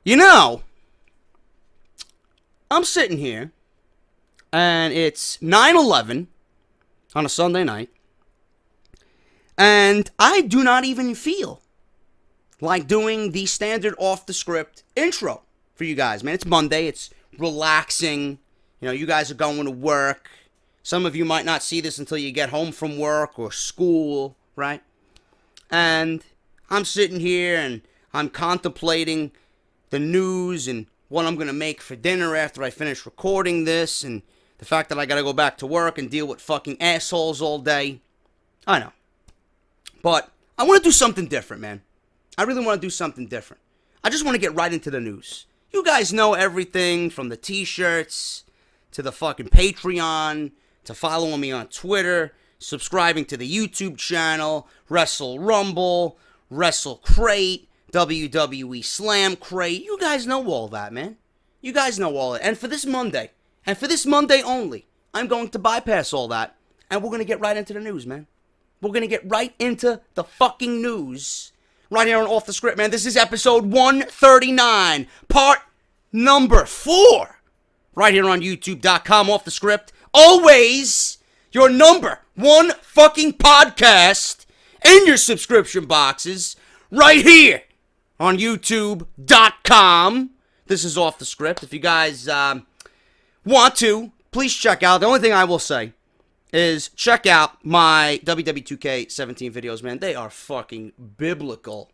You know, I'm sitting here, and it's 9/11 on a Sunday night, and I do not even feel like doing the standard off-the-script intro for you guys, man. It's Monday. It's relaxing. You know, you guys are going to work. Some of you might not see this until you get home from work or school, right? And I'm sitting here, and I'm contemplating the news and what I'm going to make for dinner after I finish recording this, and the fact that I got to go back to work and deal with fucking assholes all day. I know. But I want to do something different, man. I really want to do something different. I just want to get right into the news. You guys know everything from the t-shirts to the fucking Patreon to following me on Twitter, subscribing to the YouTube channel, Wrestle Rumble, Wrestle Crate, WWE Slam Crate. You guys know all that, man. You guys know all that. And for this Monday only, I'm going to bypass all that, and we're going to get right into the news, man. We're going to get right into the fucking news right here on Off The Script, man. This is episode 139, part number 4, right here on YouTube.com, Off The Script. Always your number one fucking podcast in your subscription boxes right here on YouTube.com. This is Off The Script. If you guys want to, please check out. The only thing I will say is check out my WWE 2K17 videos, man. They are fucking biblical.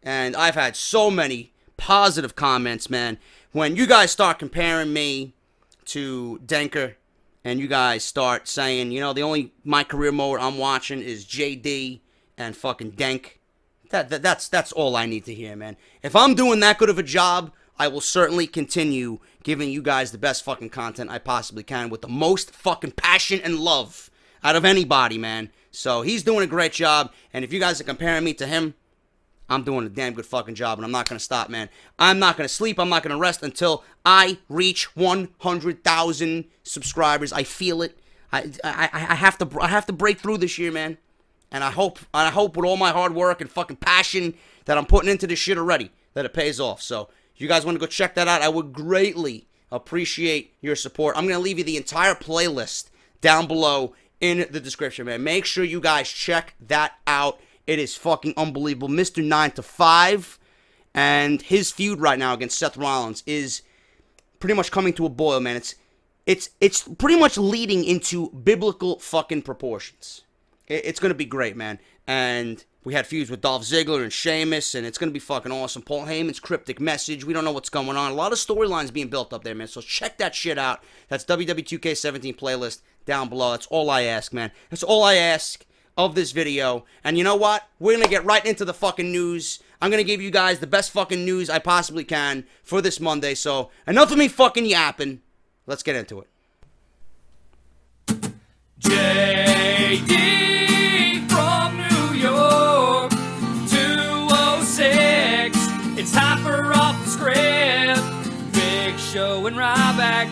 And I've had so many positive comments, man. When you guys start comparing me to Denker, and you guys start saying, you know, the only my career mode I'm watching is JD and fucking Denk. That's all I need to hear, man. If I'm doing that good of a job, I will certainly continue giving you guys the best fucking content I possibly can with the most fucking passion and love out of anybody, man. So he's doing a great job, and if you guys are comparing me to him, I'm doing a damn good fucking job, and I'm not going to stop, man. I'm not going to sleep. I'm not going to rest until I reach 100,000 subscribers. I feel it. I have to break through this year, man. And I hope with all my hard work and fucking passion that I'm putting into this shit already, that it pays off. So if you guys want to go check that out, I would greatly appreciate your support. I'm going to leave you the entire playlist down below in the description, man. Make sure you guys check that out. It is fucking unbelievable. Mr. 9 to 5 and his feud right now against Seth Rollins is pretty much coming to a boil, man. It's pretty much leading into biblical fucking proportions. It's going to be great, man. And we had feuds with Dolph Ziggler and Sheamus, and it's going to be fucking awesome. Paul Heyman's cryptic message. We don't know what's going on. A lot of storylines being built up there, man. So check that shit out. That's WWE 2K17 playlist down below. That's all I ask, man. That's all I ask of this video. And you know what? We're going to get right into the fucking news. I'm going to give you guys the best fucking news I possibly can for this Monday. So enough of me fucking yapping. Let's get into it. JD from New York, 206. It's time for Off The Script. Big Show and Ryback,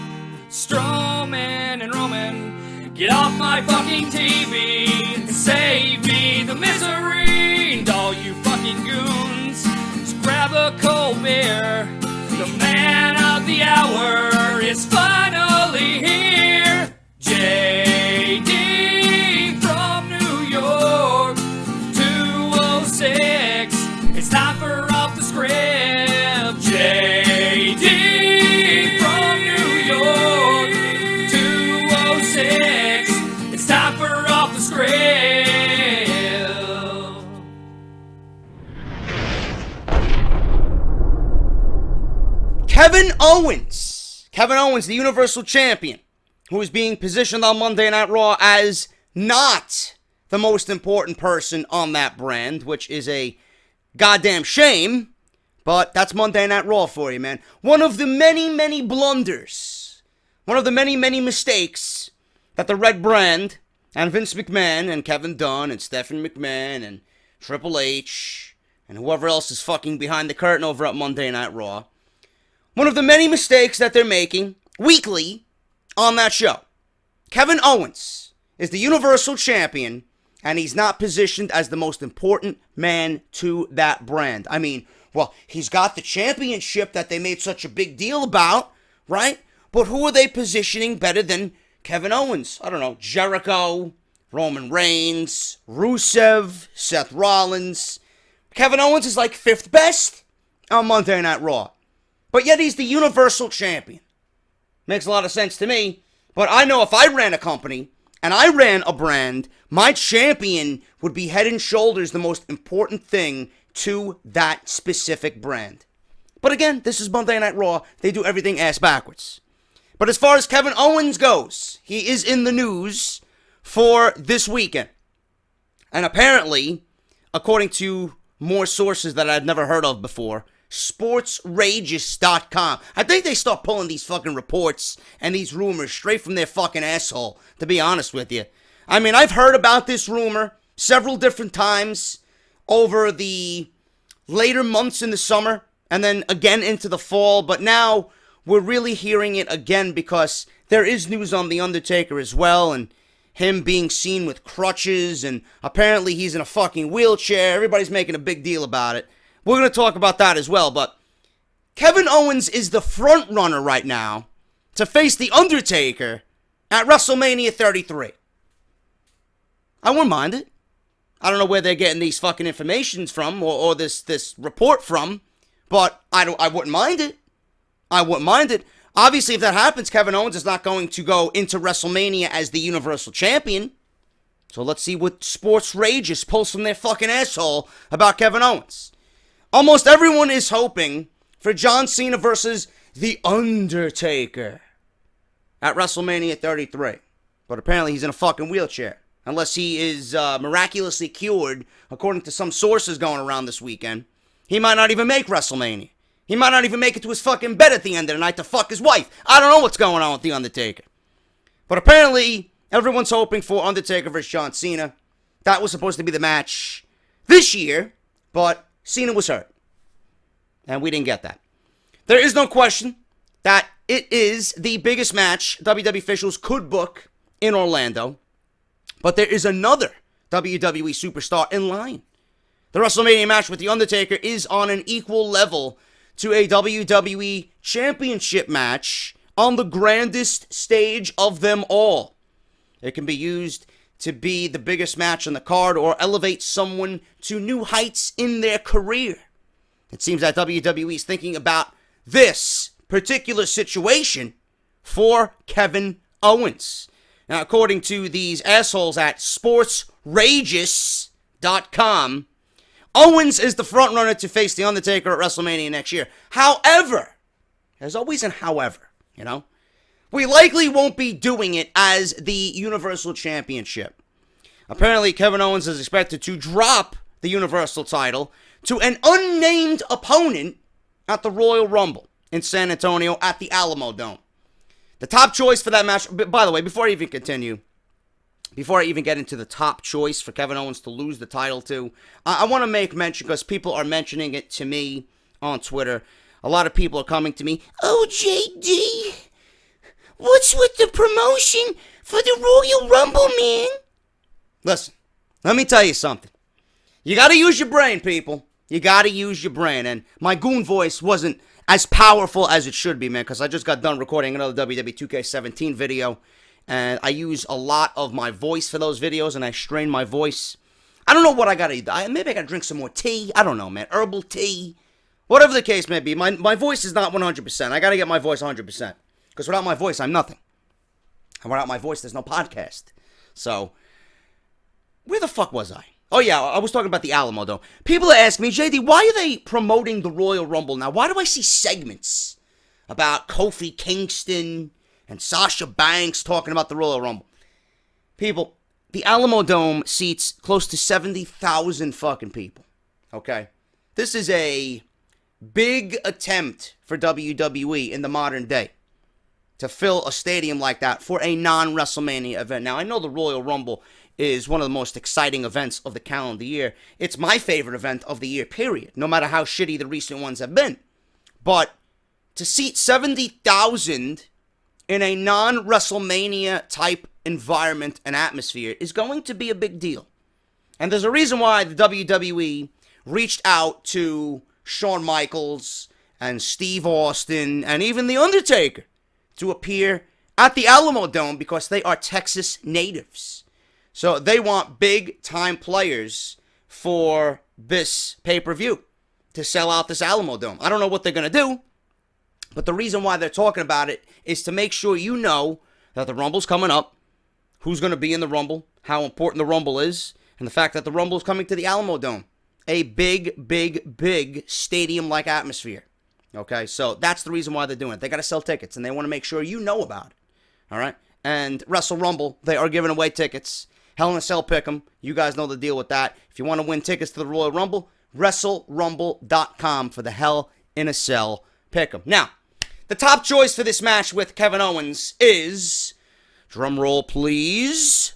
Strowman and Roman. Get off my fucking TV and save me the misery. And all you fucking goons, just grab a cold beer. The man of the hour is finally here. JD from New York, 206. It's time for Off The Script. JD from New York, 206. It's time for Off The Script. Kevin Owens, the Universal Champion, who is being positioned on Monday Night Raw as not the most important person on that brand, which is a goddamn shame, but that's Monday Night Raw for you, man. One of the many, many blunders, one of the many, many mistakes that the Red Brand and Vince McMahon and Kevin Dunn and Stephanie McMahon and Triple H and whoever else is fucking behind the curtain over at Monday Night Raw, one of the many mistakes that they're making weekly on that show. Kevin Owens is the Universal Champion, and he's not positioned as the most important man to that brand. I mean, Well, he's got the championship that they made such a big deal about, right? But who are they positioning better than Kevin Owens? I don't know, Jericho, Roman Reigns, Rusev, Seth Rollins. Kevin Owens is like 5th best on Monday Night Raw. But yet he's the Universal Champion. Makes a lot of sense to me. But I know if I ran a company and I ran a brand, my champion would be head and shoulders the most important thing to that specific brand. But again, this is Monday Night Raw. They do everything ass backwards. But as far as Kevin Owens goes, he is in the news for this weekend. And apparently, according to more sources that I've never heard of before, SportsRageous.com. I think they start pulling these fucking reports and these rumors straight from their fucking asshole, to be honest with you. I mean, I've heard about this rumor several different times over the later months in the summer and then again into the fall, but now we're really hearing it again because there is news on The Undertaker as well, and him being seen with crutches, and apparently he's in a fucking wheelchair. Everybody's making a big deal about it. We're going to talk about that as well, but Kevin Owens is the front runner right now to face The Undertaker at WrestleMania 33. I wouldn't mind it. I don't know where they're getting these fucking informations from or this report from, but I wouldn't mind it. I wouldn't mind it. Obviously, if that happens, Kevin Owens is not going to go into WrestleMania as the Universal Champion. So let's see what Sports Rageous pulls from their fucking asshole about Kevin Owens. Almost everyone is hoping for John Cena versus The Undertaker at WrestleMania 33. But apparently he's in a fucking wheelchair. Unless he is miraculously cured, according to some sources going around this weekend. He might not even make WrestleMania. He might not even make it to his fucking bed at the end of the night to fuck his wife. I don't know what's going on with The Undertaker. But apparently, everyone's hoping for Undertaker versus John Cena. That was supposed to be the match this year, but Cena was hurt. And we didn't get that. There is no question that it is the biggest match WWE officials could book in Orlando. But there is another WWE superstar in line. The WrestleMania match with The Undertaker is on an equal level to a WWE Championship match on the grandest stage of them all. It can be used to be the biggest match on the card or elevate someone to new heights in their career. It seems that WWE is thinking about this particular situation for Kevin Owens. Now, according to these assholes at SportsRageous.com, Owens is the frontrunner to face The Undertaker at WrestleMania next year. However, there's always an however, you know? We likely won't be doing it as the Universal Championship. Apparently, Kevin Owens is expected to drop the Universal title to an unnamed opponent at the Royal Rumble in San Antonio at the Alamo Dome. The top choice for that match, by the way, before I even get into the top choice for Kevin Owens to lose the title to, I want to make mention, because people are mentioning it to me on Twitter. A lot of people are coming to me, "Oh, JD, what's with the promotion for the Royal Rumble, man?" Listen, let me tell you something. You got to use your brain, people. You got to use your brain. And my goon voice wasn't as powerful as it should be, man, because I just got done recording another WWE 2K17 video. And I use a lot of my voice for those videos, and I strain my voice. I don't know what I gotta eat. Maybe I gotta drink some more tea. I don't know, man. Herbal tea. Whatever the case may be. My voice is not 100%. I gotta get my voice 100%. Because without my voice, I'm nothing. And without my voice, there's no podcast. So, where the fuck was I? Oh, yeah, I was talking about the Alamo, though. People are asking me, JD, why are they promoting the Royal Rumble now? Why do I see segments about Kofi Kingston and Sasha Banks talking about the Royal Rumble? People, the Alamo Dome seats close to 70,000 fucking people, okay? This is a big attempt for WWE in the modern day to fill a stadium like that for a non-WrestleMania event. Now, I know the Royal Rumble is one of the most exciting events of the calendar year. It's my favorite event of the year, period, no matter how shitty the recent ones have been. But to seat 70,000 in a non-WrestleMania type environment and atmosphere is going to be a big deal. And there's a reason why the WWE reached out to Shawn Michaels and Steve Austin and even The Undertaker to appear at the Alamo Dome because they are Texas natives. So they want big-time players for this pay-per-view to sell out this Alamo Dome. I don't know what they're going to do, but the reason why they're talking about it is to make sure you know that the Rumble's coming up, who's going to be in the Rumble, how important the Rumble is, and the fact that the Rumble is coming to the Alamo Dome. A big, big, big stadium-like atmosphere. Okay, so that's the reason why they're doing it. They got to sell tickets, and they want to make sure you know about it. All right? And Wrestle Rumble, they are giving away tickets. Hell in a Cell Pick'em. You guys know the deal with that. If you want to win tickets to the Royal Rumble, WrestleRumble.com for the Hell in a Cell Pick'em. Now, the top choice for this match with Kevin Owens is, drum roll please,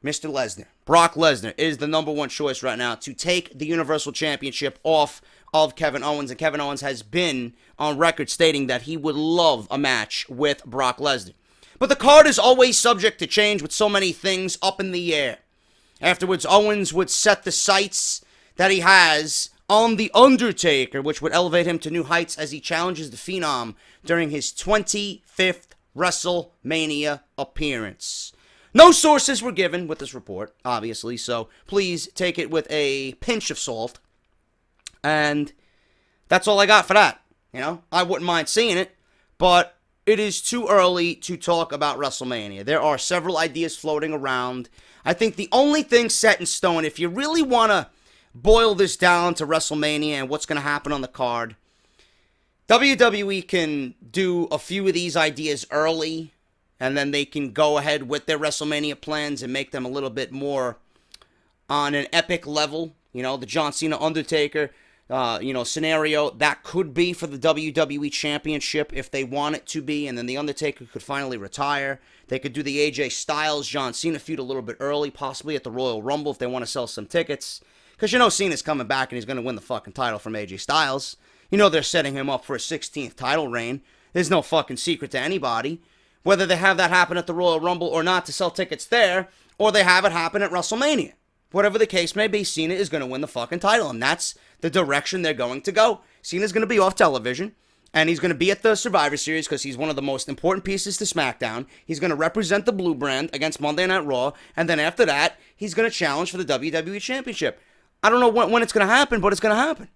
Mr. Lesnar. Brock Lesnar is the number one choice right now to take the Universal Championship off of Kevin Owens. And Kevin Owens has been on record stating that he would love a match with Brock Lesnar. But the card is always subject to change with so many things up in the air. Afterwards, Owens would set the sights that he has on The Undertaker, which would elevate him to new heights as he challenges the Phenom during his 25th WrestleMania appearance. No sources were given with this report, obviously, so please take it with a pinch of salt. And that's all I got for that. You know, I wouldn't mind seeing it, but it is too early to talk about WrestleMania. There are several ideas floating around. I think the only thing set in stone, if you really want to boil this down to WrestleMania and what's going to happen on the card, WWE can do a few of these ideas early, and then they can go ahead with their WrestleMania plans and make them a little bit more on an epic level. You know, the John Cena Undertaker scenario, that could be for the WWE Championship if they want it to be, and then the Undertaker could finally retire. They could do the AJ Styles John Cena feud a little bit early, possibly at the Royal Rumble if they want to sell some tickets, because you know Cena's coming back and he's going to win the fucking title from AJ Styles. You know they're setting him up for a 16th title reign. There's no fucking secret to anybody. Whether they have that happen at the Royal Rumble or not to sell tickets there, or they have it happen at WrestleMania. Whatever the case may be, Cena is going to win the fucking title, and that's the direction they're going to go. Cena's going to be off television, and he's going to be at the Survivor Series because he's one of the most important pieces to SmackDown. He's going to represent the Blue Brand against Monday Night Raw, and then after that, he's going to challenge for the WWE Championship. I don't know when it's going to happen, but it's going to happen.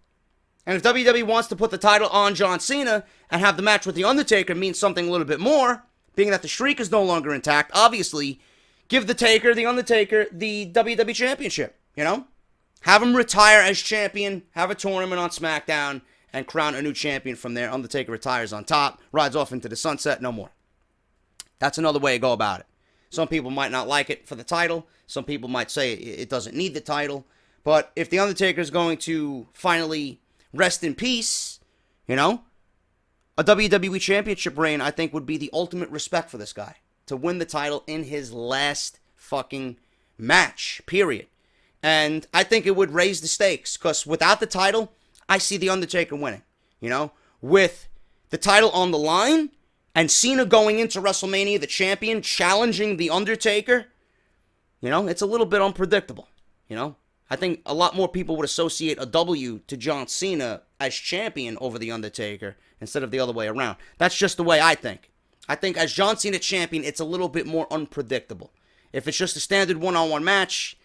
And if WWE wants to put the title on John Cena and have the match with The Undertaker mean something a little bit more, being that the streak is no longer intact, obviously, give The Undertaker, the WWE Championship, you know? Have him retire as champion, have a tournament on SmackDown, and crown a new champion from there. Undertaker retires on top, rides off into the sunset, no more. That's another way to go about it. Some people might not like it for the title. Some people might say it doesn't need the title. But if The Undertaker is going to finally rest in peace, you know, a WWE Championship reign, I think, would be the ultimate respect for this guy. To win the title in his last fucking match, period. And I think it would raise the stakes, because without the title, I see The Undertaker winning. You know, with the title on the line, and Cena going into WrestleMania, the champion, challenging The Undertaker, you know, it's a little bit unpredictable, you know. I think a lot more people would associate a W to John Cena as champion over The Undertaker instead of the other way around. That's just the way I think. I think as John Cena champion, it's a little bit more unpredictable. If it's just a standard one-on-one match,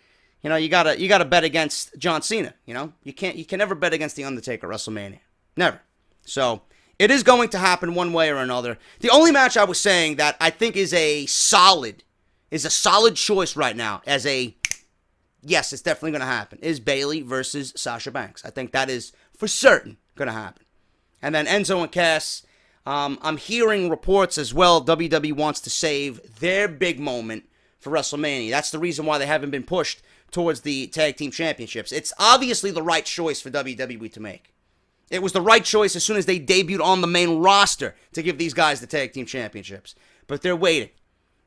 you know, you gotta bet against John Cena. You know, you can never bet against The Undertaker at WrestleMania, never. So it is going to happen one way or another. The only match I was saying that I think is a solid choice right now as a yes, it's definitely going to happen, is Bayley versus Sasha Banks. I think that is for certain going to happen. And then Enzo and Cass, I'm hearing reports as well, WWE wants to save their big moment for WrestleMania. That's the reason why they haven't been pushed towards the Tag Team Championships. It's obviously the right choice for WWE to make. It was the right choice as soon as they debuted on the main roster to give these guys the Tag Team Championships. But they're waiting.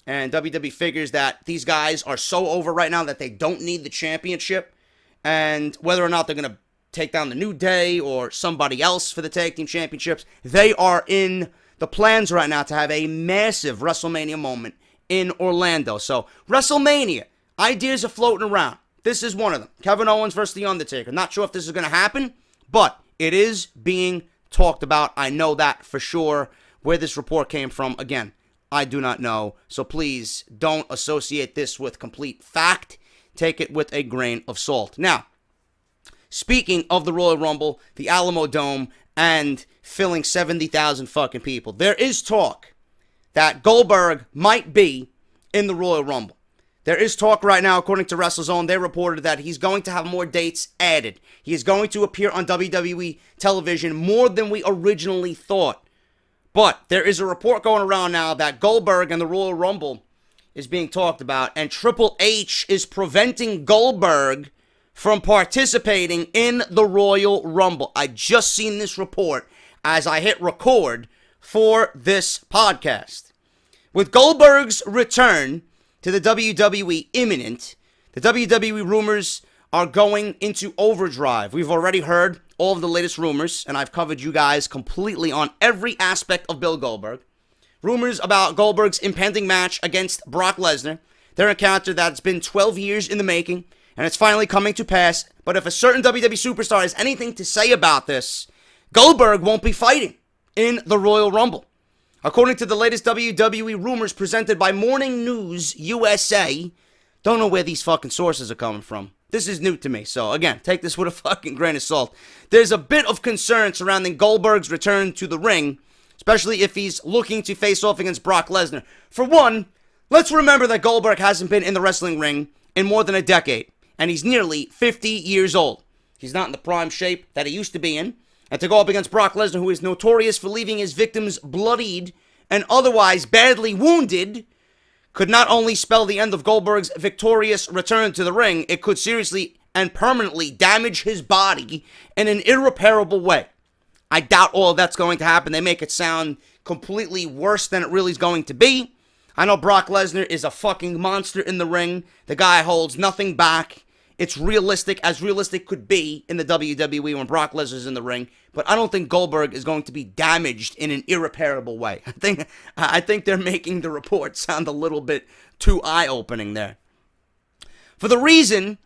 And WWE figures that these guys are so over right now that they don't need the championship. And whether or not they're going to take down the New Day or somebody else for the Tag Team Championships, they are in the plans right now to have a massive WrestleMania moment in Orlando. So, WrestleMania, ideas are floating around. This is one of them. Kevin Owens versus The Undertaker. Not sure if this is going to happen, but It is being talked about. I know that for sure. Where this report came from, again, I do not know. So please don't associate this with complete fact. Take it with a grain of salt. Now, speaking of the Royal Rumble, the Alamo Dome, and filling 70,000 fucking people, there is talk that Goldberg might be in the Royal Rumble. There is talk right now, according to WrestleZone, they reported that he's going to have more dates added. He is going to appear on WWE television more than we originally thought. But there is a report going around now that Goldberg and the Royal Rumble is being talked about, and Triple H is preventing Goldberg from participating in the Royal Rumble. I just seen this report as I hit record for this podcast. With Goldberg's return to the WWE imminent, the WWE rumors are going into overdrive. We've already heard all of the latest rumors, and I've covered you guys completely on every aspect of Bill Goldberg. Rumors about Goldberg's impending match against Brock Lesnar, their encounter that's been 12 years in the making, and it's finally coming to pass. But if a certain WWE superstar has anything to say about this, Goldberg won't be fighting in the Royal Rumble. According to the latest WWE rumors presented by Morning News USA, don't know where these fucking sources are coming from. This is new to me, so again, take this with a fucking grain of salt. There's a bit of concern surrounding Goldberg's return to the ring, especially if he's looking to face off against Brock Lesnar. For one, let's remember that Goldberg hasn't been in the wrestling ring in more than a decade, and he's nearly 50 years old. He's not in the prime shape that he used to be in. And to go up against Brock Lesnar, who is notorious for leaving his victims bloodied and otherwise badly wounded, could not only spell the end of Goldberg's victorious return to the ring, it could seriously and permanently damage his body in an irreparable way. I doubt all of that's going to happen. They make it sound completely worse than it really is going to be. I know Brock Lesnar is a fucking monster in the ring. The guy holds nothing back. It's realistic as realistic could be in the WWE when Brock Lesnar's in the ring, but I don't think Goldberg is going to be damaged in an irreparable way. I think they're making the report sound a little bit too eye-opening there. For the reason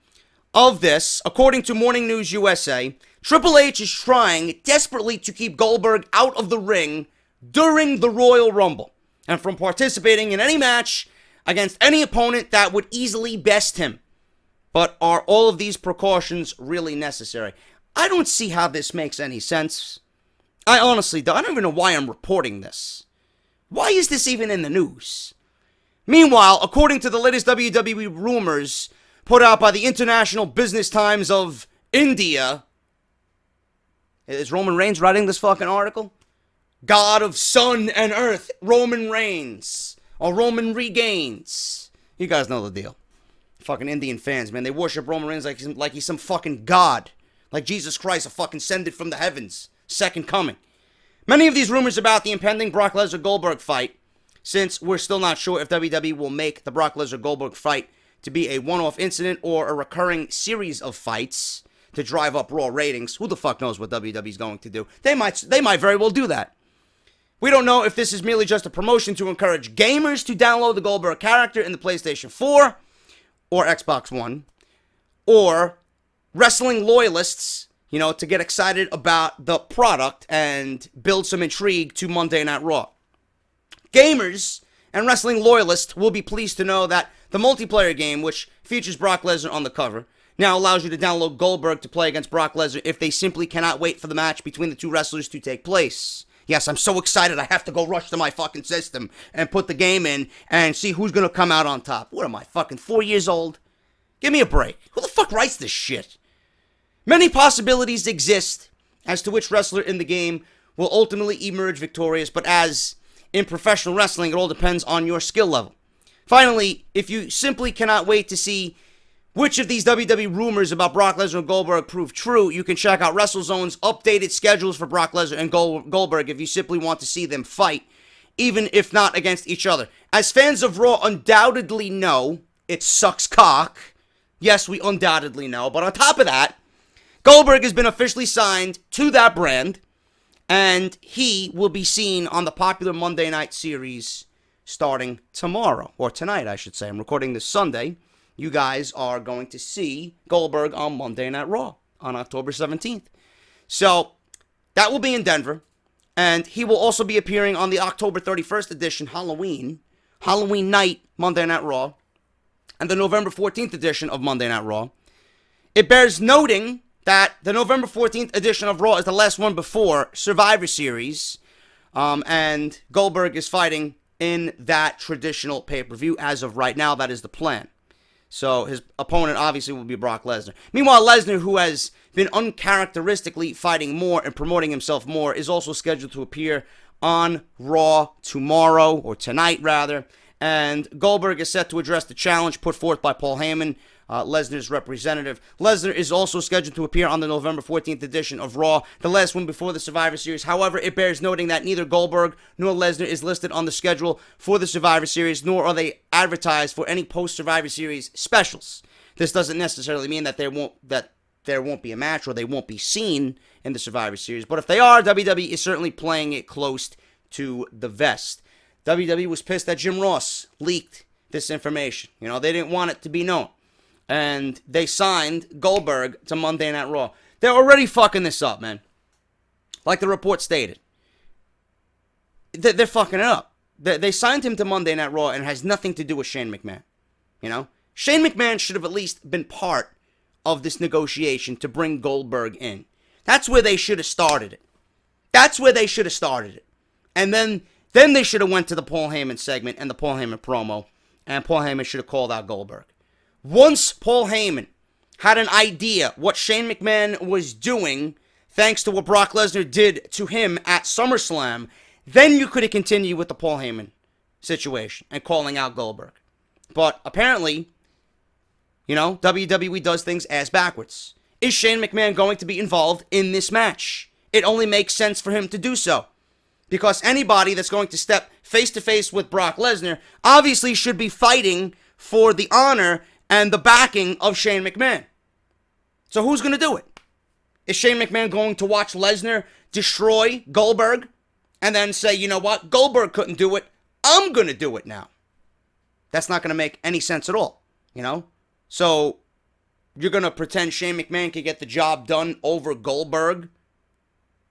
of this, according to Morning News USA, Triple H is trying desperately to keep Goldberg out of the ring during the Royal Rumble and from participating in any match against any opponent that would easily best him. But are all of these precautions really necessary? I don't see how this makes any sense. I honestly don't. I don't even know why I'm reporting this. Why is this even in the news? Meanwhile, according to the latest WWE rumors put out by the International Business Times of India, is Roman Reigns writing this fucking article? God of sun and earth, Roman Reigns, or Roman Regains. You guys know the deal. Fucking Indian fans, man. They worship Roman Reigns like he's some fucking god. Like Jesus Christ, a fucking send it from the heavens. Second coming. Many of these rumors about the impending Brock Lesnar-Goldberg fight, since we're still not sure if WWE will make the Brock Lesnar-Goldberg fight to be a one-off incident or a recurring series of fights to drive up Raw ratings. Who the fuck knows what WWE's going to do? They might very well do that. We don't know if this is merely just a promotion to encourage gamers to download the Goldberg character in the PlayStation 4 or Xbox One, or wrestling loyalists, to get excited about the product and build some intrigue to Monday Night Raw. Gamers and wrestling loyalists will be pleased to know that the multiplayer game, which features Brock Lesnar on the cover, now allows you to download Goldberg to play against Brock Lesnar if they simply cannot wait for the match between the two wrestlers to take place. Yes, I'm so excited I have to go rush to my fucking system and put the game in and see who's going to come out on top. What am I, fucking 4 years old? Give me a break. Who the fuck writes this shit? Many possibilities exist as to which wrestler in the game will ultimately emerge victorious, but as in professional wrestling, it all depends on your skill level. Finally, if you simply cannot wait to see which of these WWE rumors about Brock Lesnar and Goldberg prove true, you can check out WrestleZone's updated schedules for Brock Lesnar and Goldberg if you simply want to see them fight, even if not against each other. As fans of Raw undoubtedly know, it sucks cock. Yes, we undoubtedly know. But on top of that, Goldberg has been officially signed to that brand, and he will be seen on the popular Monday Night series starting tomorrow, or tonight, I should say. I'm recording this Sunday. You guys are going to see Goldberg on Monday Night Raw on October 17th. So, That will be in Denver. And he will also be appearing on the October 31st edition, Halloween night, Monday Night Raw, and the November 14th edition of Monday Night Raw. It bears noting that the November 14th edition of Raw is the last one before Survivor Series, and Goldberg is fighting in that traditional pay-per-view. As of right now, that is the plan. So his opponent obviously will be Brock Lesnar. Meanwhile, Lesnar, who has been uncharacteristically fighting more and promoting himself more, is also scheduled to appear on Raw tomorrow, or tonight rather. And Goldberg is set to address the challenge put forth by Paul Heyman, Lesnar's representative. Lesnar is also scheduled to appear on the November 14th edition of Raw, the last one before the Survivor Series. However, it bears noting that neither Goldberg nor Lesnar is listed on the schedule for the Survivor Series, nor are they advertised for any post-Survivor Series specials. This doesn't necessarily mean that there won't be a match or they won't be seen in the Survivor Series, but if they are, WWE is certainly playing it close to the vest. WWE was pissed that Jim Ross leaked this information. You know, they didn't want it to be known. And they signed Goldberg to Monday Night Raw. They're already fucking this up, man. Like the report stated. They're fucking it up. They signed him to Monday Night Raw and it has nothing to do with Shane McMahon. You know? Shane McMahon should have at least been part of this negotiation to bring Goldberg in. That's where they should have started it. And then they should have went to the Paul Heyman segment and the Paul Heyman promo. And Paul Heyman should have called out Goldberg. Once Paul Heyman had an idea what Shane McMahon was doing, thanks to what Brock Lesnar did to him at SummerSlam, then you could have continued with the Paul Heyman situation and calling out Goldberg. But apparently, you know, WWE does things ass backwards. Is Shane McMahon going to be involved in this match? It only makes sense for him to do so. Because anybody that's going to step face-to-face with Brock Lesnar obviously should be fighting for the honor and the backing of Shane McMahon. So who's going to do it? Is Shane McMahon going to watch Lesnar destroy Goldberg and then say, you know what, Goldberg couldn't do it, I'm going to do it now? That's not going to make any sense at all, you know? So you're going to pretend Shane McMahon can get the job done over Goldberg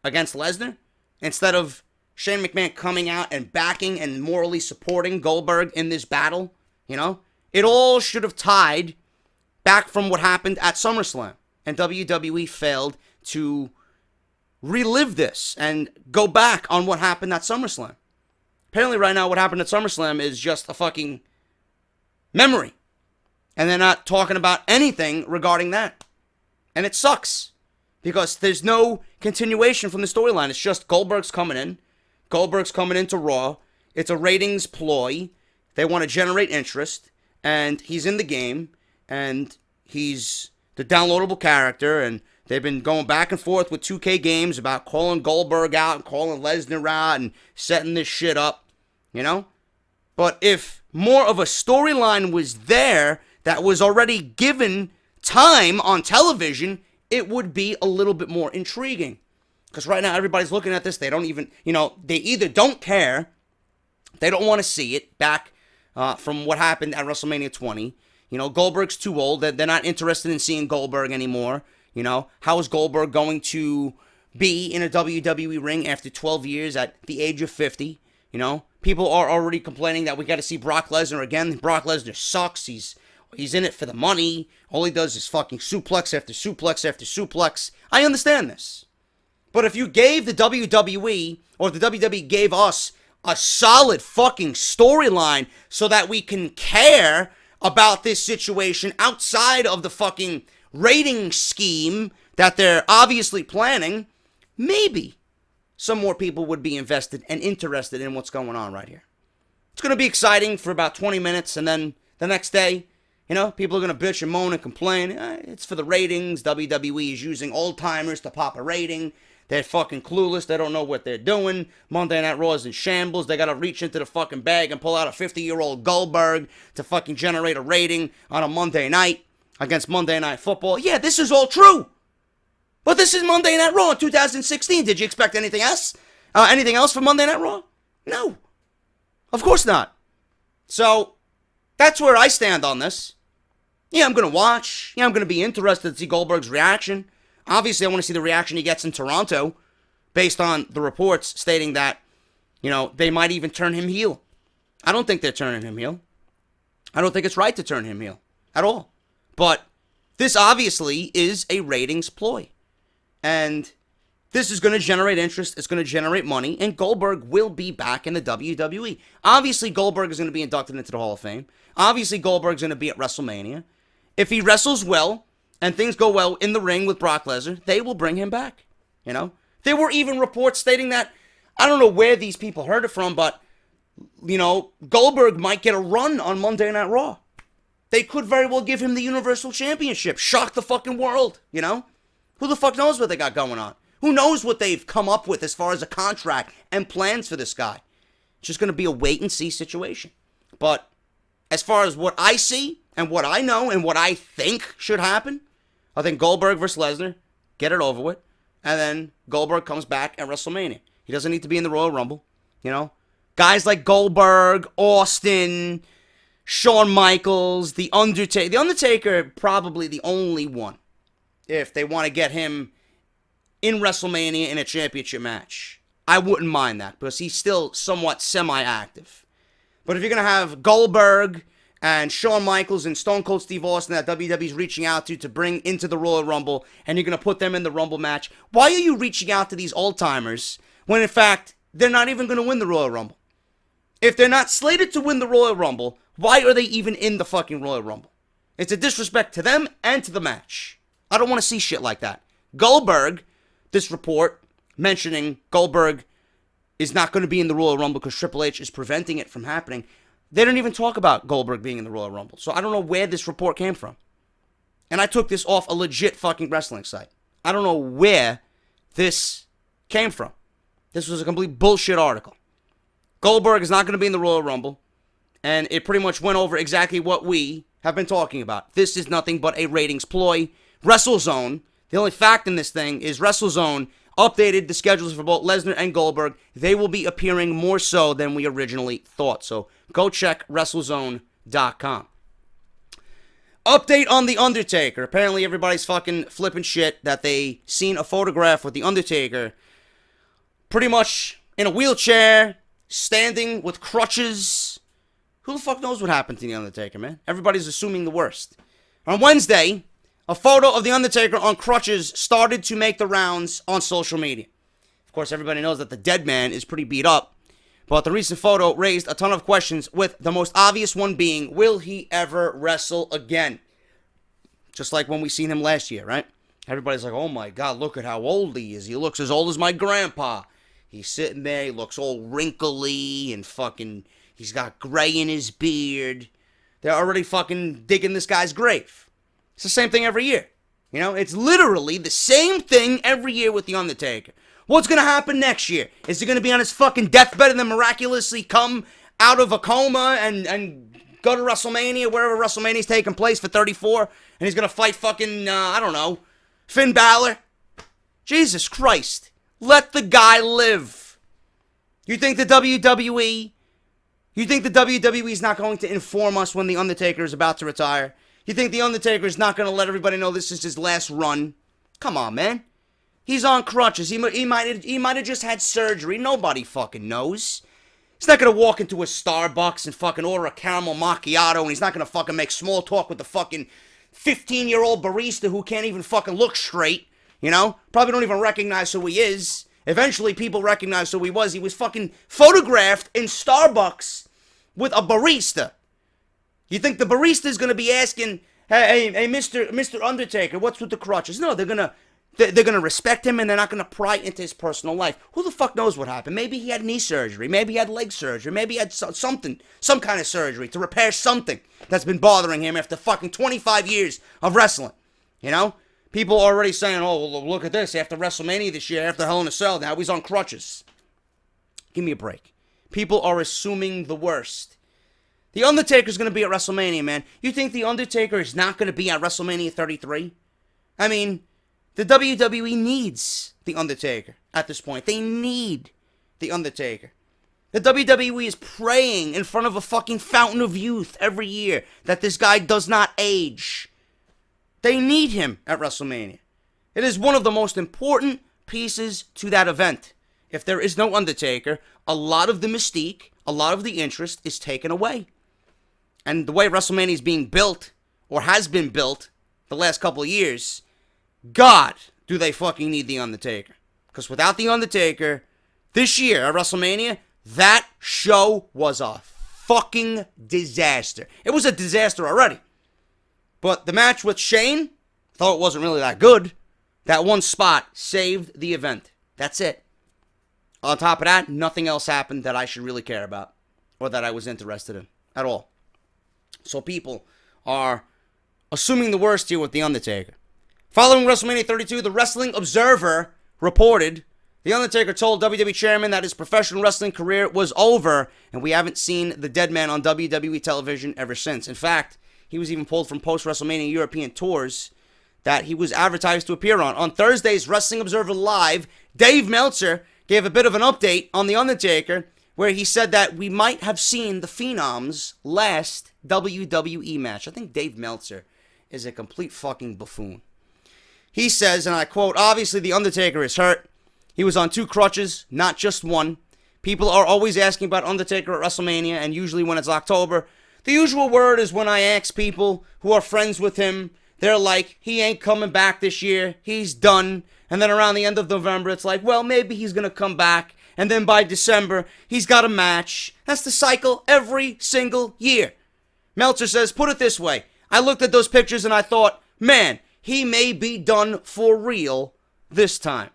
against Lesnar instead of Shane McMahon coming out and backing and morally supporting Goldberg in this battle, you know? It all should have tied back from what happened at SummerSlam. And WWE failed to relive this and go back on what happened at SummerSlam. Apparently right now what happened at SummerSlam is just a fucking memory. And they're not talking about anything regarding that. And it sucks. Because there's no continuation from the storyline. It's just Goldberg's coming in. Goldberg's coming into Raw. It's a ratings ploy. They want to generate interest. And he's in the game, and he's the downloadable character, and they've been going back and forth with 2K games about calling Goldberg out and calling Lesnar out and setting this shit up, you know? But if more of a storyline was there that was already given time on television, it would be a little bit more intriguing. Because right now everybody's looking at this, they don't even, you know, they either don't care, they don't want to see it back from what happened at WrestleMania 20. You know, Goldberg's too old. They're not interested in seeing Goldberg anymore. You know, how is Goldberg going to be in a WWE ring after 12 years at the age of 50? You know, people are already complaining that we got to see Brock Lesnar again. Brock Lesnar sucks. He's in it for the money. All he does is fucking suplex after suplex after suplex. I understand this. But if you gave the WWE, or the WWE gave us, a solid fucking storyline so that we can care about this situation outside of the fucking rating scheme that they're obviously planning, maybe some more people would be invested and interested in what's going on right here. It's going to be exciting for about 20 minutes, and then the next day, you know, people are going to bitch and moan and complain. It's for the ratings. WWE is using old-timers to pop a rating. They're fucking clueless. They don't know what they're doing. Monday Night Raw is in shambles. They got to reach into the fucking bag and pull out a 50-year-old Goldberg to fucking generate a rating on a Monday night against Monday Night Football. Yeah, this is all true. But this is Monday Night Raw in 2016. Did you expect anything else? Anything else for Monday Night Raw? No. Of course not. So, that's where I stand on this. Yeah, I'm going to watch. Yeah, I'm going to be interested to see Goldberg's reaction. Obviously, I want to see the reaction he gets in Toronto. based on the reports stating that, they might even turn him heel. I don't think they're turning him heel. I don't think it's right to turn him heel at all. But this obviously is a ratings ploy. And this is going to generate interest. It's going to generate money. And Goldberg will be back in the WWE. Obviously, Goldberg is going to be inducted into the Hall of Fame. Obviously, Goldberg's going to be at WrestleMania. If he wrestles well and things go well in the ring with Brock Lesnar, they will bring him back. There were even reports stating that, I don't know where these people heard it from, but Goldberg might get a run on Monday Night Raw. They could very well give him the Universal Championship. Shock the fucking world, Who the fuck knows what they got going on? Who knows what they've come up with as far as a contract and plans for this guy? It's just going to be a wait-and-see situation. But as far as what I see and what I know and what I think should happen, I think Goldberg versus Lesnar, get it over with, and then Goldberg comes back at WrestleMania. He doesn't need to be in the Royal Rumble, Guys like Goldberg, Austin, Shawn Michaels, The Undertaker. The Undertaker, probably the only one, if they want to get him in WrestleMania in a championship match. I wouldn't mind that, because he's still somewhat semi-active. But if you're going to have Goldberg and Shawn Michaels and Stone Cold Steve Austin that WWE's reaching out to bring into the Royal Rumble, and you're going to put them in the Rumble match, why are you reaching out to these old-timers when, in fact, they're not even going to win the Royal Rumble? If they're not slated to win the Royal Rumble, why are they even in the fucking Royal Rumble? It's a disrespect to them and to the match. I don't want to see shit like that. Goldberg, this report mentioning Goldberg is not going to be in the Royal Rumble because Triple H is preventing it from happening. They don't even talk about Goldberg being in the Royal Rumble. So I don't know where this report came from. And I took this off a legit fucking wrestling site. I don't know where this came from. This was a complete bullshit article. Goldberg is not going to be in the Royal Rumble. And it pretty much went over exactly what we have been talking about. This is nothing but a ratings ploy. WrestleZone, the only fact in this thing is WrestleZone updated the schedules for both Lesnar and Goldberg. They will be appearing more so than we originally thought. So go check WrestleZone.com. Update on The Undertaker. Apparently everybody's fucking flipping shit that they seen a photograph with The Undertaker pretty much in a wheelchair, standing with crutches. Who the fuck knows what happened to The Undertaker, man? Everybody's assuming the worst. On Wednesday, a photo of The Undertaker on crutches started to make the rounds on social media. Of course, everybody knows that the dead man is pretty beat up, but the recent photo raised a ton of questions, with the most obvious one being, will he ever wrestle again? Just like when we seen him last year, right? Everybody's like, oh my God, look at how old he is. He looks as old as my grandpa. He's sitting there, he looks all wrinkly and fucking, he's got gray in his beard. They're already fucking digging this guy's grave. It's the same thing every year. It's literally the same thing every year with The Undertaker. What's going to happen next year? Is he going to be on his fucking deathbed and then miraculously come out of a coma and go to WrestleMania, wherever WrestleMania's taking place for 34, and he's going to fight fucking, I don't know, Finn Balor? Jesus Christ. Let the guy live. You think the WWE is not going to inform us when The Undertaker is about to retire? You think The Undertaker is not going to let everybody know this is his last run? Come on, man. He's on crutches. He might have just had surgery. Nobody fucking knows. He's not going to walk into a Starbucks and fucking order a caramel macchiato, and he's not going to fucking make small talk with the fucking 15-year-old barista who can't even fucking look straight. Probably don't even recognize who he is. Eventually, people recognize who he was. He was fucking photographed in Starbucks with a barista. You think the barista is going to be asking, hey, Mr. Undertaker, what's with the crutches? No, they're gonna respect him, and they're not gonna pry into his personal life. Who the fuck knows what happened? Maybe he had knee surgery. Maybe he had leg surgery. Maybe he had some kind of surgery to repair something that's been bothering him after fucking 25 years of wrestling. People are already saying, oh, well, look at this. After WrestleMania this year, after Hell in a Cell, now he's on crutches. Give me a break. People are assuming the worst. The Undertaker's going to be at WrestleMania, man. You think The Undertaker is not going to be at WrestleMania 33? I mean, the WWE needs The Undertaker at this point. They need The Undertaker. The WWE is praying in front of a fucking fountain of youth every year that this guy does not age. They need him at WrestleMania. It is one of the most important pieces to that event. If there is no Undertaker, a lot of the mystique, a lot of the interest is taken away. And the way WrestleMania is being built, or has been built the last couple of years, God, do they fucking need The Undertaker. Because without The Undertaker, this year at WrestleMania, that show was a fucking disaster. It was a disaster already. But the match with Shane, though it wasn't really that good, that one spot saved the event. That's it. On top of that, nothing else happened that I should really care about or that I was interested in at all. So people are assuming the worst here with The Undertaker. Following WrestleMania 32, the Wrestling Observer reported The Undertaker told WWE Chairman that his professional wrestling career was over, and we haven't seen the dead man on WWE television ever since. In fact, he was even pulled from post-WrestleMania European tours that he was advertised to appear on. On Thursday's Wrestling Observer Live, Dave Meltzer gave a bit of an update on The Undertaker, where he said that we might have seen the Phenom's last WWE match. I think Dave Meltzer is a complete fucking buffoon. He says, and I quote, "Obviously The Undertaker is hurt. He was on 2 crutches, not just one. People are always asking about Undertaker at WrestleMania, and usually when it's October, the usual word is when I ask people who are friends with him, they're like, he ain't coming back this year, he's done. And then around the end of November, it's like, well, maybe he's going to come back. And then by December, he's got a match." That's the cycle every single year. Meltzer says, "Put it this way. I looked at those pictures and I thought, man, he may be done for real this time."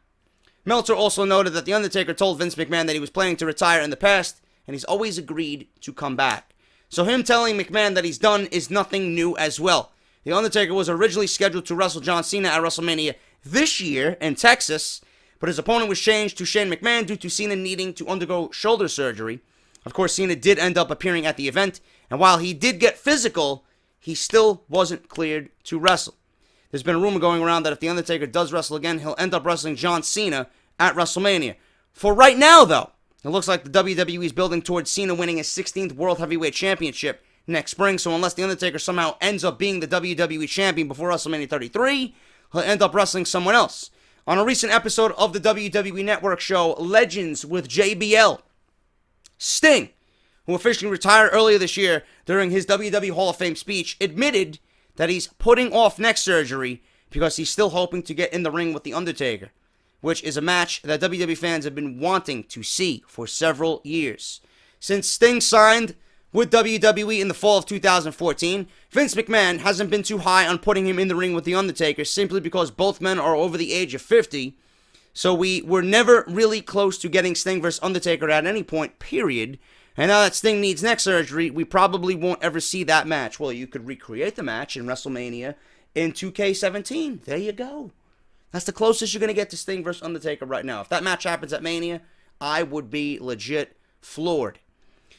Meltzer also noted that The Undertaker told Vince McMahon that he was planning to retire in the past, and he's always agreed to come back. So him telling McMahon that he's done is nothing new as well. The Undertaker was originally scheduled to wrestle John Cena at WrestleMania this year in Texas, but his opponent was changed to Shane McMahon due to Cena needing to undergo shoulder surgery. Of course, Cena did end up appearing at the event, and while he did get physical, he still wasn't cleared to wrestle. There's been a rumor going around that if The Undertaker does wrestle again, he'll end up wrestling John Cena at WrestleMania. For right now, though, it looks like the WWE is building towards Cena winning his 16th World Heavyweight Championship next spring, so unless The Undertaker somehow ends up being the WWE Champion before WrestleMania 33, he'll end up wrestling someone else. On a recent episode of the WWE Network show Legends with JBL, Sting, who officially retired earlier this year during his WWE Hall of Fame speech, admitted that he's putting off neck surgery because he's still hoping to get in the ring with The Undertaker, which is a match that WWE fans have been wanting to see for several years. Since Sting signed with WWE in the fall of 2014, Vince McMahon hasn't been too high on putting him in the ring with The Undertaker simply because both men are over the age of 50, so we were never really close to getting Sting vs. Undertaker at any point, period. And now that Sting needs neck surgery, we probably won't ever see that match. Well, you could recreate the match in WrestleMania in 2K17. There you go. That's the closest you're going to get to Sting vs. Undertaker right now. If that match happens at Mania, I would be legit floored.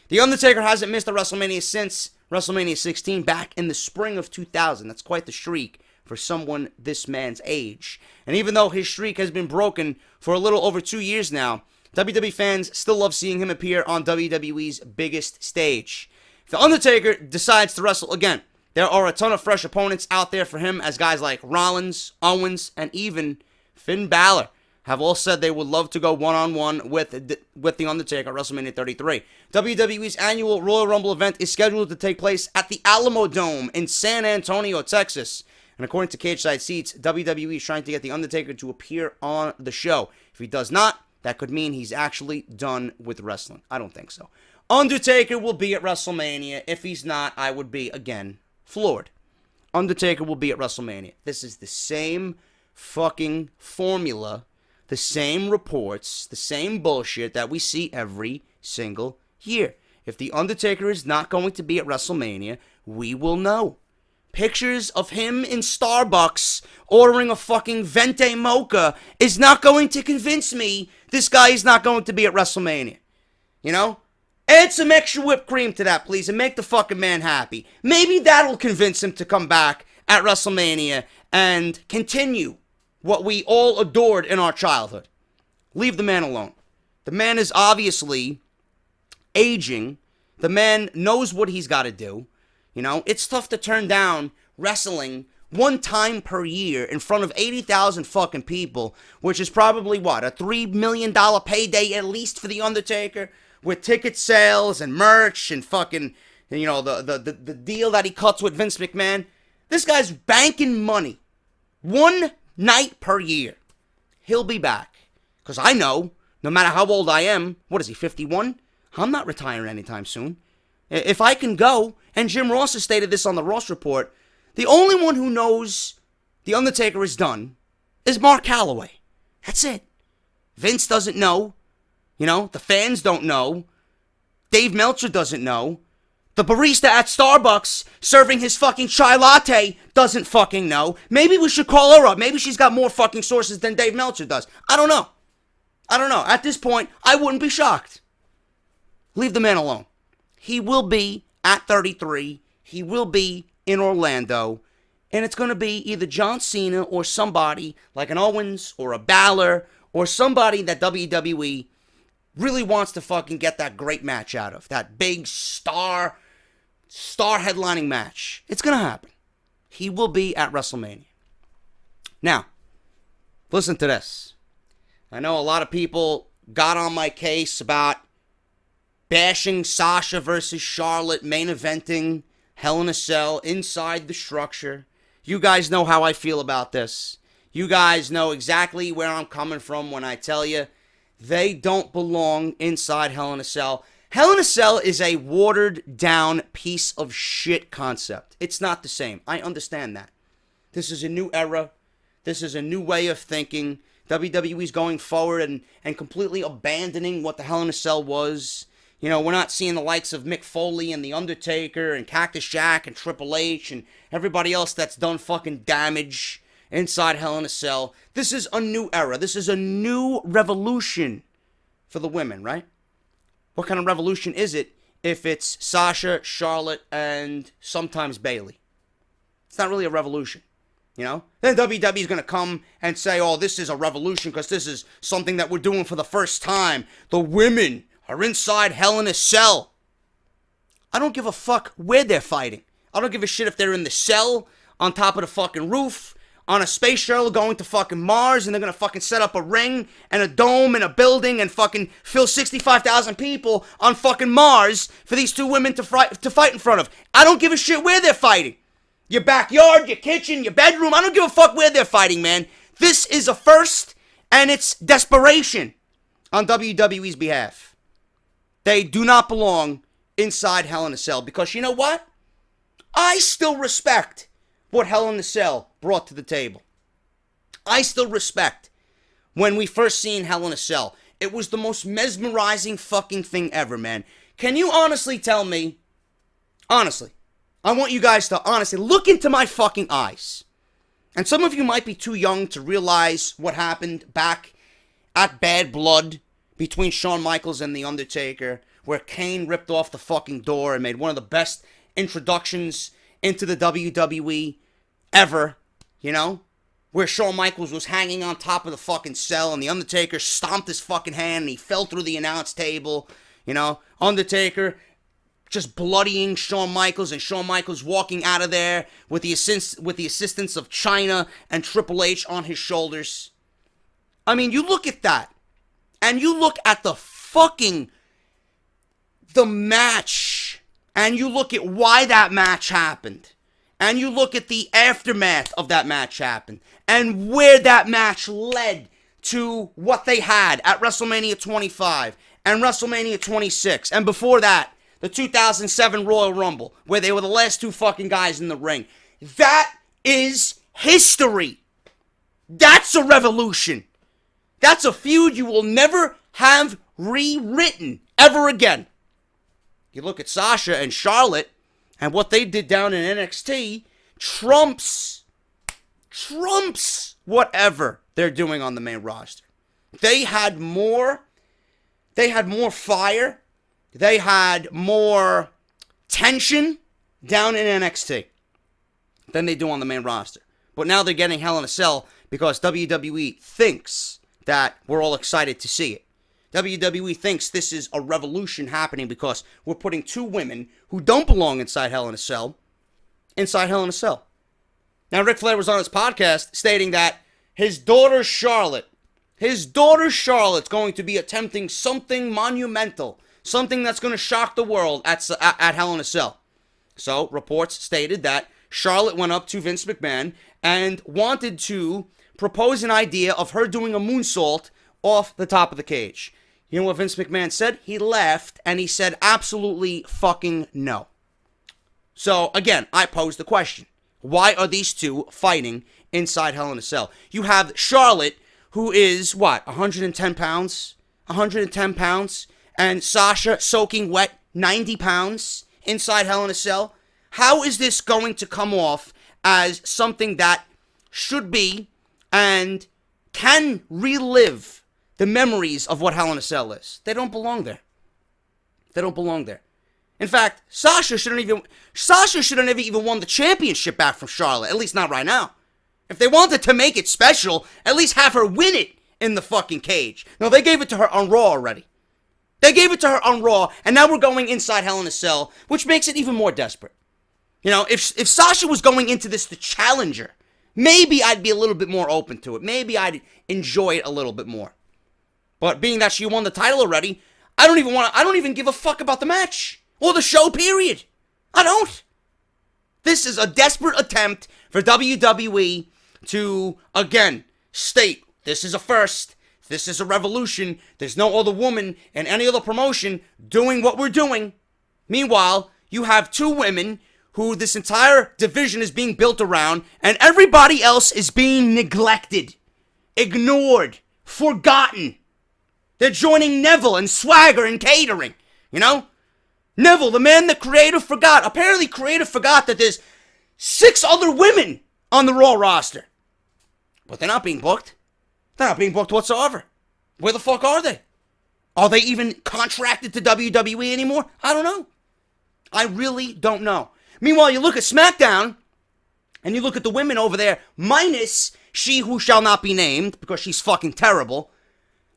The Undertaker hasn't missed a WrestleMania since WrestleMania 16 back in the spring of 2000. That's quite the streak for someone this man's age. And even though his streak has been broken for a little over 2 years now, WWE fans still love seeing him appear on WWE's biggest stage. If The Undertaker decides to wrestle again, there are a ton of fresh opponents out there for him, as guys like Rollins, Owens, and even Finn Balor have all said they would love to go one-on-one with The Undertaker at WrestleMania 33. WWE's annual Royal Rumble event is scheduled to take place at the Alamo Dome in San Antonio, Texas. And according to Cage Side Seats, WWE is trying to get The Undertaker to appear on the show. If he does not, that could mean he's actually done with wrestling. I don't think so. Undertaker will be at WrestleMania. If he's not, I would be, again, floored. Undertaker will be at WrestleMania. This is the same fucking formula, the same reports, the same bullshit that we see every single year. If The Undertaker is not going to be at WrestleMania, we will know. Pictures of him in Starbucks ordering a fucking Venti Mocha is not going to convince me this guy is not going to be at WrestleMania. You know? Add some extra whipped cream to that, please, and make the fucking man happy. Maybe that'll convince him to come back at WrestleMania and continue what we all adored in our childhood. Leave the man alone. The man is obviously aging. The man knows what he's got to do. You know, it's tough to turn down wrestling one time per year in front of 80,000 fucking people, which is probably what, a $3 million payday at least for The Undertaker, with ticket sales and merch and fucking, you know, the deal that he cuts with Vince McMahon. This guy's banking money one night per year. He'll be back. Because I know, no matter how old I am, what is he, 51? I'm not retiring anytime soon. If I can go, and Jim Ross has stated this on the Ross Report, the only one who knows The Undertaker is done is Mark Calloway. That's it. Vince doesn't know. You know, the fans don't know. Dave Meltzer doesn't know. The barista at Starbucks serving his fucking chai latte doesn't fucking know. Maybe we should call her up. Maybe she's got more fucking sources than Dave Meltzer does. I don't know. At this point, I wouldn't be shocked. Leave the man alone. He will be at 33. He will be in Orlando. And it's going to be either John Cena or somebody like an Owens or a Balor or somebody that WWE really wants to fucking get that great match out of. That big star headlining match. It's going to happen. He will be at WrestleMania. Now, listen to this. I know a lot of people got on my case about bashing Sasha versus Charlotte, main eventing Hell in a Cell inside the structure. You guys know how I feel about this. You guys know exactly where I'm coming from when I tell you they don't belong inside Hell in a Cell. Hell in a Cell is a watered down piece of shit concept. It's not the same. I understand that. This is a new era. This is a new way of thinking. WWE's going forward and completely abandoning what the Hell in a Cell was. You know, we're not seeing the likes of Mick Foley and The Undertaker and Cactus Jack and Triple H and everybody else that's done fucking damage inside Hell in a Cell. This is a new era. This is a new revolution for the women, right? What kind of revolution is it if it's Sasha, Charlotte, and sometimes Bayley? It's not really a revolution, you know? Then WWE's going to come and say, oh, this is a revolution because this is something that we're doing for the first time. The women are inside Hell in a Cell. I don't give a fuck where they're fighting. I don't give a shit if they're in the cell, on top of the fucking roof, on a space shuttle going to fucking Mars, and they're gonna fucking set up a ring and a dome and a building and fucking fill 65,000 people on fucking Mars for these two women to fight in front of. I don't give a shit where they're fighting. Your backyard, your kitchen, your bedroom. I don't give a fuck where they're fighting, man. This is a first, and it's desperation on WWE's behalf. They do not belong inside Hell in a Cell because you know what? I still respect what Hell in a Cell brought to the table. I still respect when we first seen Hell in a Cell. It was the most mesmerizing fucking thing ever, man. Can you honestly tell me, honestly, I want you guys to honestly look into my fucking eyes. And some of you might be too young to realize what happened back at Bad Blood between Shawn Michaels and The Undertaker, where Kane ripped off the fucking door and made one of the best introductions into the WWE ever, you know? Where Shawn Michaels was hanging on top of the fucking cell and The Undertaker stomped his fucking hand and he fell through the announce table, you know? Undertaker just bloodying Shawn Michaels and Shawn Michaels walking out of there with the assistance of Chyna and Triple H on his shoulders. I mean, you look at that. And you look at the match, and you look at why that match happened, and you look at the aftermath of that match happened, and where that match led to what they had at WrestleMania 25, and WrestleMania 26, and before that, the 2007 Royal Rumble, where they were the last two fucking guys in the ring. That is history. That's a revolution. That's a feud you will never have rewritten ever again. You look at Sasha and Charlotte and what they did down in NXT trumps whatever they're doing on the main roster. They had more fire. They had more tension down in NXT than they do on the main roster. But now they're getting Hell in a Cell because WWE thinks that we're all excited to see it. WWE thinks this is a revolution happening because we're putting two women who don't belong inside Hell in a Cell. Now, Ric Flair was on his podcast stating that his daughter Charlotte's going to be attempting something monumental, something that's going to shock the world at Hell in a Cell. So, reports stated that Charlotte went up to Vince McMahon and wanted to propose an idea of her doing a moonsault off the top of the cage. You know what Vince McMahon said? He laughed and he said absolutely fucking no. So, again, I posed the question. Why are these two fighting inside Hell in a Cell? You have Charlotte, who is, 110 pounds? 110 pounds. And Sasha soaking wet 90 pounds inside Hell in a Cell. How is this going to come off as something that should be and can relive the memories of what Hell in a Cell is? They don't belong there. They don't belong there. In fact, Sasha should have never even won the championship back from Charlotte, at least not right now. If they wanted to make it special, at least have her win it in the fucking cage. No, they gave it to her on Raw already. They gave it to her on Raw, and now we're going inside Hell in a Cell, which makes it even more desperate. You know, if Sasha was going into this to challenge her, maybe I'd be a little bit more open to it. Maybe I'd enjoy it a little bit more. But being that she won the title already, I don't even give a fuck about the match. Or the show, period. I don't. This is a desperate attempt for WWE to, again, state this is a first. This is a revolution. There's no other woman in any other promotion doing what we're doing. Meanwhile, you have two women who this entire division is being built around, and everybody else is being neglected, ignored, forgotten. They're joining Neville and Swagger and catering, you know? Neville, the man that Creative forgot. Apparently Creative forgot that there's 6 other women on the Raw roster. But they're not being booked. They're not being booked whatsoever. Where the fuck are they? Are they even contracted to WWE anymore? I don't know. I really don't know. Meanwhile, you look at Smackdown, and you look at the women over there, minus she who shall not be named, because she's fucking terrible.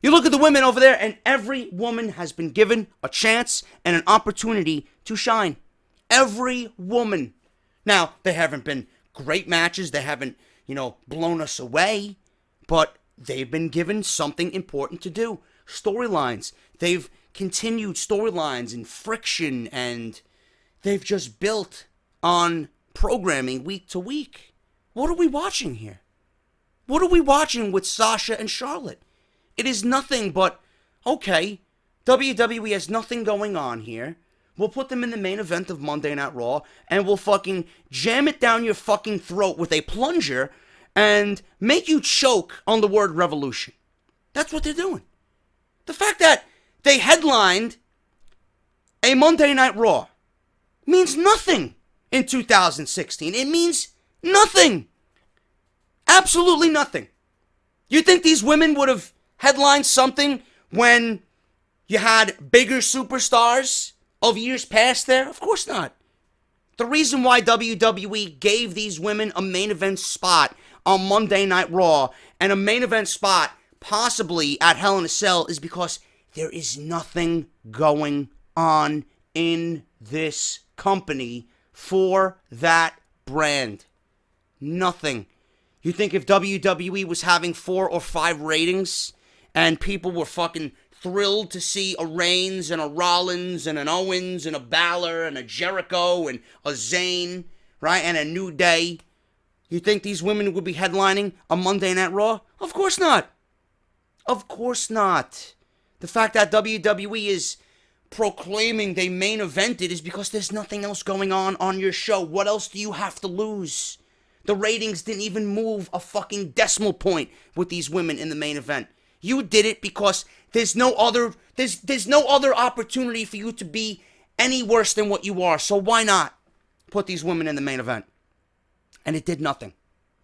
You look at the women over there, and every woman has been given a chance and an opportunity to shine. Every woman. Now, they haven't been great matches. They haven't, blown us away. But they've been given something important to do. Storylines. They've continued storylines and friction, and they've just built on programming week to week. What are we watching here? What are we watching with Sasha and Charlotte? It is nothing but, okay, WWE has nothing going on here. We'll put them in the main event of Monday Night Raw, and we'll fucking jam it down your fucking throat with a plunger and make you choke on the word revolution. That's what they're doing. The fact that they headlined a Monday Night Raw means nothing in 2016. It means nothing. Absolutely nothing. You think these women would have headlined something when you had bigger superstars of years past there? Of course not. The reason why WWE gave these women a main event spot on Monday Night Raw and a main event spot possibly at Hell in a Cell is because there is nothing going on in this company for that brand. Nothing. You think if WWE was having 4 or 5 ratings and people were fucking thrilled to see a Reigns and a Rollins and an Owens and a Balor and a Jericho and a Zayn, right, and a New Day, you think these women would be headlining a Monday Night Raw? Of course not. Of course not. The fact that WWE is proclaiming they main evented is because there's nothing else going on your show. What else do you have to lose? The ratings didn't even move a fucking decimal point with these women in the main event. You did it because there's no other opportunity for you to be any worse than what you are. So why not put these women in the main event? And it did nothing.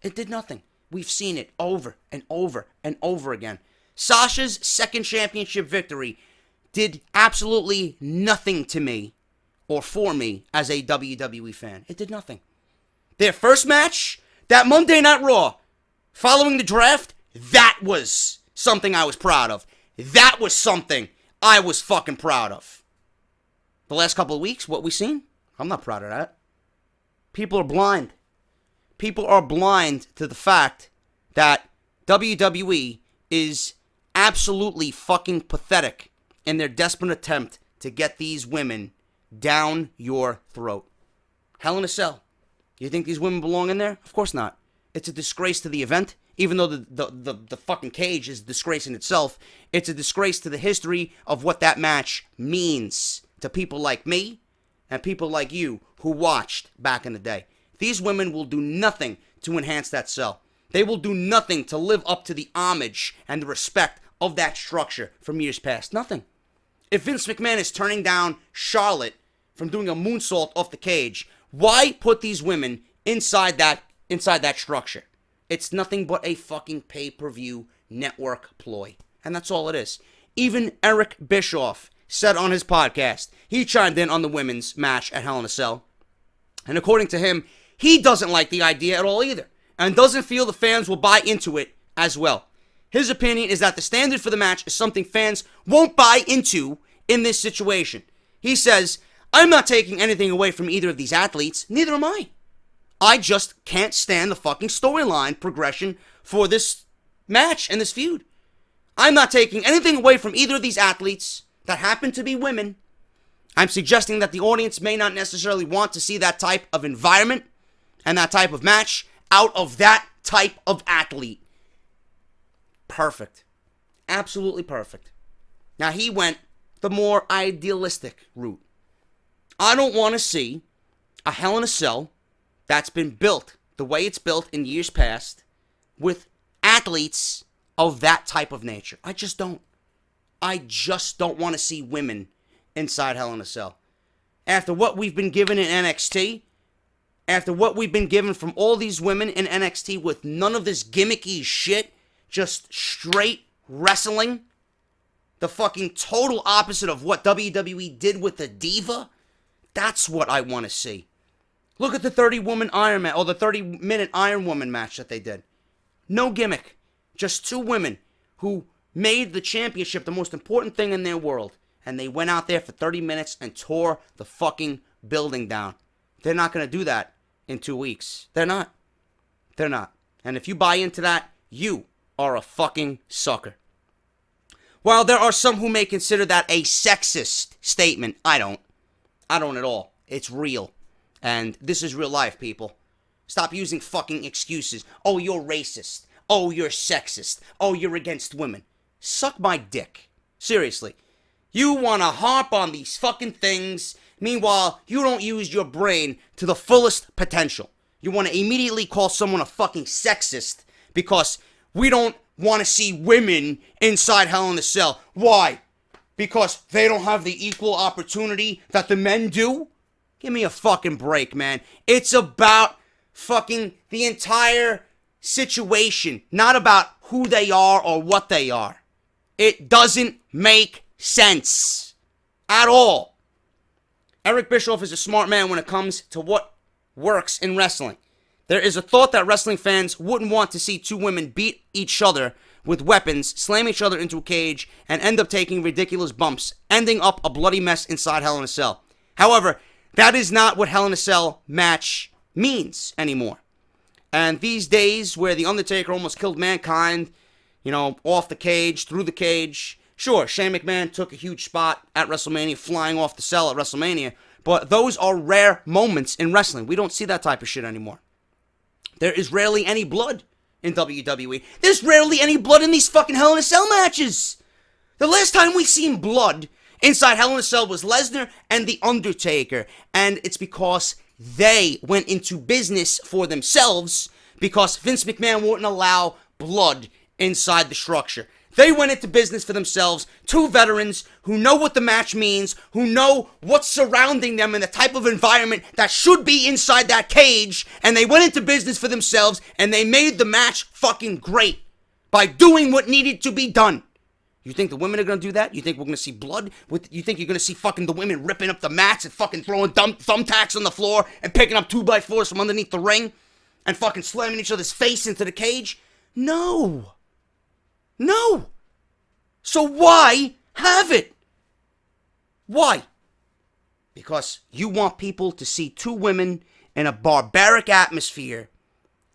It did nothing. We've seen it over and over and over again. Sasha's second championship victory did absolutely nothing to me or for me as a WWE fan. It did nothing. Their first match, that Monday Night Raw, following the draft, that was something I was proud of. That was something I was fucking proud of. The last couple of weeks, what we seen, I'm not proud of that. People are blind. people are blind to the fact that WWE is absolutely fucking pathetic in their desperate attempt to get these women down your throat. Hell in a Cell. You think these women belong in there? Of course not. It's a disgrace to the event. Even though the fucking cage is a disgrace in itself, it's a disgrace to the history of what that match means to people like me and people like you who watched back in the day. These women will do nothing to enhance that cell. They will do nothing to live up to the homage and the respect of that structure from years past. Nothing. If Vince McMahon is turning down Charlotte from doing a moonsault off the cage, why put these women inside that structure? It's nothing but a fucking pay-per-view network ploy. And that's all it is. Even Eric Bischoff said on his podcast, he chimed in on the women's match at Hell in a Cell. And according to him, he doesn't like the idea at all either. And doesn't feel the fans will buy into it as well. His opinion is that the standard for the match is something fans won't buy into in this situation. He says, I'm not taking anything away from either of these athletes. Neither am I. I just can't stand the fucking storyline progression for this match and this feud. I'm not taking anything away from either of these athletes that happen to be women. I'm suggesting that the audience may not necessarily want to see that type of environment and that type of match out of that type of athlete. Perfect. Absolutely perfect. Now he went the more idealistic route. I don't want to see a Hell in a Cell that's been built the way it's built in years past with athletes of that type of nature. I just don't. I just don't want to see women inside Hell in a Cell. After what we've been given in NXT, after what we've been given from all these women in NXT with none of this gimmicky shit, just straight wrestling, the fucking total opposite of what WWE did with the Diva, that's what I want to see. Look at the 30-woman Iron Man, or the 30-minute Iron Woman match that they did. No gimmick. Just two women who made the championship the most important thing in their world. And they went out there for 30 minutes and tore the fucking building down. They're not going to do that in 2 weeks. They're not. They're not. And if you buy into that, you are a fucking sucker. While there are some who may consider that a sexist statement, I don't. I don't at all. It's real. And this is real life, people. Stop using fucking excuses. Oh, you're racist. Oh, you're sexist. Oh, you're against women. Suck my dick. Seriously. You want to harp on these fucking things. Meanwhile, you don't use your brain to the fullest potential. You want to immediately call someone a fucking sexist because we don't want to see women inside Hell in a Cell. Why? Because they don't have the equal opportunity that the men do? Give me a fucking break, man. It's about fucking the entire situation, not about who they are or what they are. It doesn't make sense at all. Eric Bischoff is a smart man when it comes to what works in wrestling. There is a thought that wrestling fans wouldn't want to see two women beat each other with weapons, slam each other into a cage, and end up taking ridiculous bumps, ending up a bloody mess inside Hell in a Cell. However, that is not what Hell in a Cell match means anymore. And these days where The Undertaker almost killed Mankind, off the cage, through the cage. Sure, Shane McMahon took a huge spot at WrestleMania, flying off the cell at WrestleMania. But those are rare moments in wrestling. We don't see that type of shit anymore. There is rarely any blood in WWE. There's rarely any blood in these fucking Hell in a Cell matches. The last time we seen blood inside Hell in a Cell was Lesnar and The Undertaker. And it's because they went into business for themselves because Vince McMahon wouldn't allow blood inside the structure. They went into business for themselves, two veterans who know what the match means, who know what's surrounding them and the type of environment that should be inside that cage, and they went into business for themselves, and they made the match fucking great by doing what needed to be done. You think the women are going to do that? You think we're going to see blood? You think you're going to see fucking the women ripping up the mats and fucking throwing thumbtacks on the floor and picking up 2x4s from underneath the ring and fucking slamming each other's face into the cage? No. No. So why have it? Why? Because you want people to see two women in a barbaric atmosphere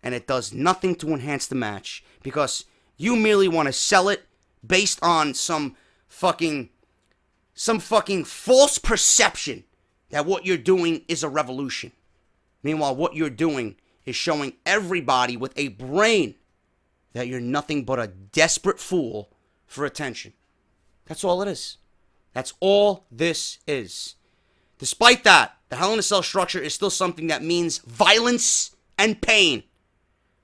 and it does nothing to enhance the match because you merely want to sell it based on some fucking false perception that what you're doing is a revolution. Meanwhile, what you're doing is showing everybody with a brain that you're nothing but a desperate fool for attention. That's all it is. That's all this is. Despite that, the Hell in a Cell structure is still something that means violence and pain.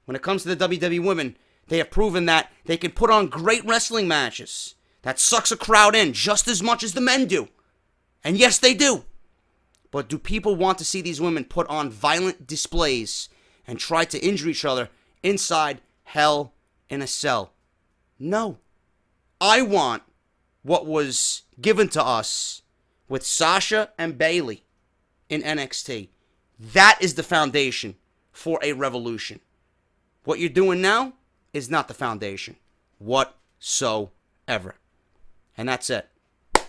When it comes to the WWE women, they have proven that they can put on great wrestling matches that sucks a crowd in just as much as the men do. And yes, they do. But do people want to see these women put on violent displays and try to injure each other inside Hell in a Cell? No. I want what was given to us with Sasha and Bayley in NXT. That is the foundation for a revolution. What you're doing now is not the foundation whatsoever. And that's it.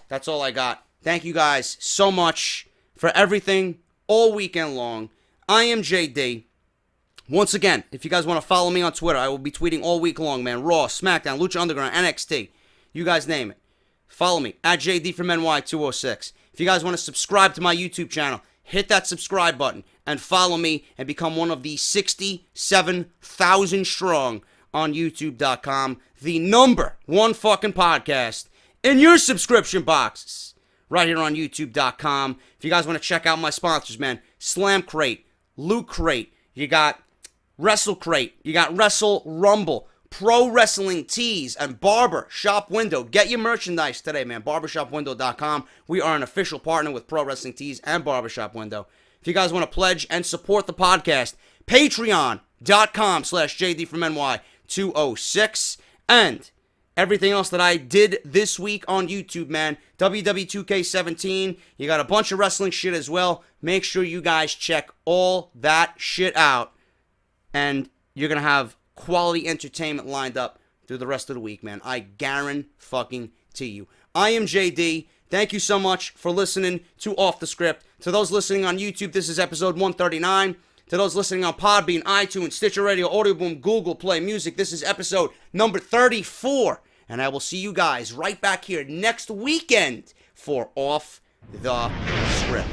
That's all I got. Thank you guys so much for everything all weekend long. I am JD. Once again, if you guys want to follow me on Twitter, I will be tweeting all week long, man. Raw, Smackdown, Lucha Underground, NXT. You guys name it. Follow me at JD from NY206. If you guys want to subscribe to my YouTube channel, hit that subscribe button and follow me and become one of the 67,000 strong on YouTube.com. The #1 fucking podcast in your subscription boxes right here on YouTube.com. If you guys want to check out my sponsors, man, Slam Crate, Loot Crate, you got Wrestle Crate, you got Wrestle Rumble, Pro Wrestling Tees, and Barber Shop Window. Get your merchandise today, man. Barbershopwindow.com. We are an official partner with Pro Wrestling Tees and Barbershop Window. If you guys want to pledge and support the podcast, Patreon.com/JD from NY206. And everything else that I did this week on YouTube, man. WWE 2K17. You got a bunch of wrestling shit as well. Make sure you guys check all that shit out. And you're going to have quality entertainment lined up through the rest of the week, man. I guarantee you. I am JD. Thank you so much for listening to Off the Script. To those listening on YouTube, this is episode 139. To those listening on Podbean, iTunes, Stitcher Radio, Audio Boom, Google Play Music, this is episode number 34. And I will see you guys right back here next weekend for Off the Script.